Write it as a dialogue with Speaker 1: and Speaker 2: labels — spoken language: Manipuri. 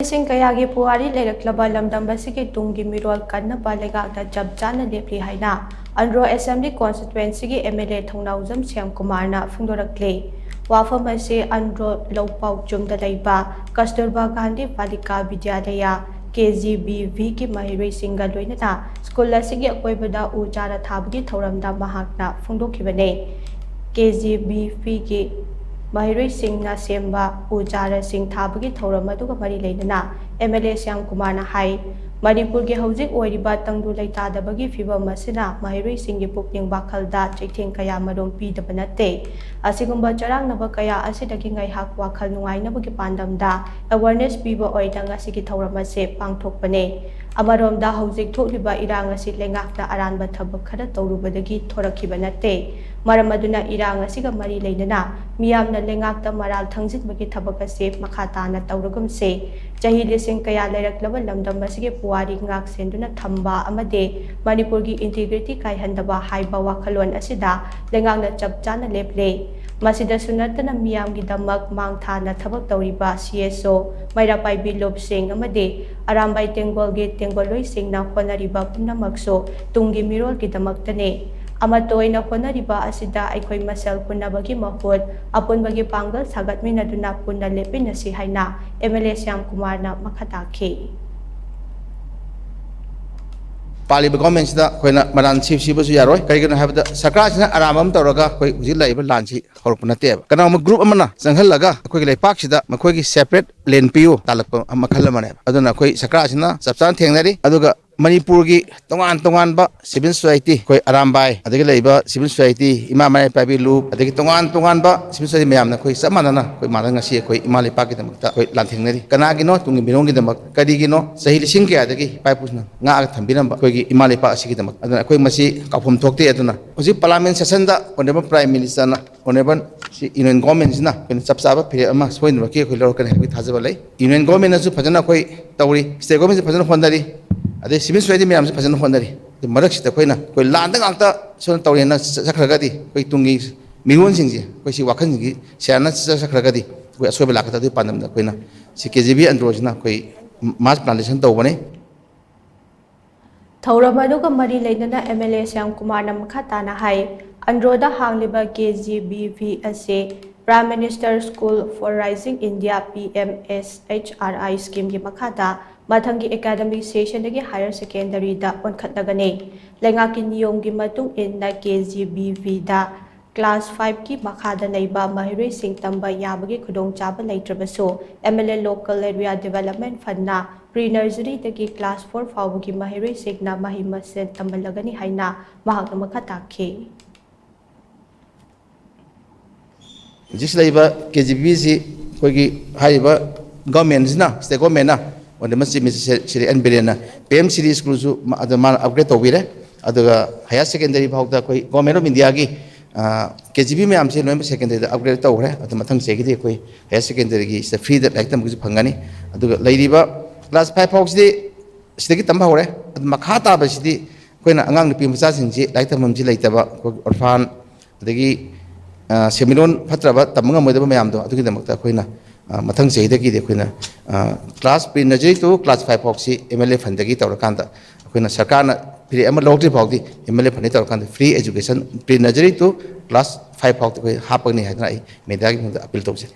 Speaker 1: Lishing kayagi puwari leiraklaba Lamdam Asigi Tung Meerol Kannaba Leingak Chap Chana Lepli haina Andro Assembly Constituency MLA Thounaojam Shyamkumar na phongdorakli wafam ase Andro Lopau da leiba Kasturba Gandhi Balika Vidyalaya KGBV ki mahiroi singa loinana school asigi akoibada u chara thabgi thauramda mahakna phongdokhibane KGBV ki mahiroi singna semba u chara sing thabgi thauram aduga mari leinana MLA Shyamkumar na hai Manipur ki hojik oiriba tangdu leitadabagi fibam asina mahiroi singi pukning bakhalda chaitheng kaya marom pidaba nate asigumba charangnaba kaya asidagi ngaihak wakhal nungainabagi pandamda awareness piba oida ngasigi thauram ase pangthokpane amaromda hojik thokliba irang asi lengakna aranba thabak khara tawrubadagi thorakhiba nate maram aduna irang asiga mari leinana miyamna lengakta maral thangjitbagi thabak ase makhatana tawrugumse Chahi lishing kaya leiraklaba Lamdam Asigi puwari ngak senduna thamba amade Manipur ki integrity kaihandaba haiba wakhalon asida lengakna Chap Chana Lepli masida sunatana miyam gi damak mangthana thabak tawriba CSO Mairapai Bilop Singh amade Arambai Tengol gi Tengoloi Singh na honariba punamakso tungi Meerol ki damaktane amatoina honariba asida aikoi masal punabagi mahut apunbagi pangal sagatminaduna punna lepin asi haina MLA Shyamkumar na makhataki
Speaker 2: Pali government da koina maran chief sibasu yaroi kaigana habda sarkar sina aramam tawraga koi ujil laiba lanchi horpuna te kana ma group amana sanghalaga koi leipak sida makoi gi separate lane piu talakpa amakhala mane aduna koi sarkar sina sapsan thengnari aduga Manipur ki tongan ba civil society koi arambai adagi leiba civil society ima mane pabi loop adagi tongan ba civil society mayamna koi samanana koi maranga si koi ima leipak ki damakta koi lanthengnari kana gi no tungi birong gi damak kadi gi no sahi lishing ke adagi paipusna nga thambinamba koi gi ima leipak asigi damak aduna koi masi kafum thokte aduna hoji parliament session da honorable prime minister na honorable si union government na koi chapchaba phire ama soinba ke koi lor kan habi thajaba lai union government na su phajana koi tawri state government phajana hondari Ada civil society mayam se phajana hondari marak sita koina koi landa ngakta son tawrena sakhragadi koi tungi miron singje koi si wakhan gi siana sakhragadi koi asobe lakata du pandam da koina si KGB Andro jina koi mass plantation tawbane
Speaker 1: Thauramadu mari leinana MLA Shyamkumar na makhatana hai Andro da hangliba KGBV ase Prime Minister School for Rising India PMSHRI scheme ki makhada Mathangi academic session dagi higher secondary da onkhatnagane lengaki niyom gi matung inna KGBV da class 5 ki makhada naiba mahiroi sing tamba yabagi khudong chaba leitrabaso MLA local area development fund na pre-nursery dagi class 4 fawagi mahiroi signa mahimasen tambalagani haina mahakna makhatakhe
Speaker 2: Jis laiba KGB si koigi haiba government na state government na on the Masjid Sri Anbirena PM City School zu adama upgrade tawire aduga higher secondary bhawda koi government of India gi KGB me amse loim secondary upgrade tawre adu mathang chegi de koi higher secondary gi is free that like tam gi phangani aduga lairiba class 5 folks de sidagi tamba hore adu makhata ba sidi koina angang nupi macha singji like tam ji leitaba orphan adagi seminon fatraba tamanga moidaba mayam do adugi damakta koina mathang chegi de koina class pre-nursery to class 5 foxy MLA fundagi tawrakanda koina sarkarna free ama lotri phawdi MLA fundi tawrakanda free education pre-nursery to class 5 phawdi koi hapagni haidna ai medagi appeal tawse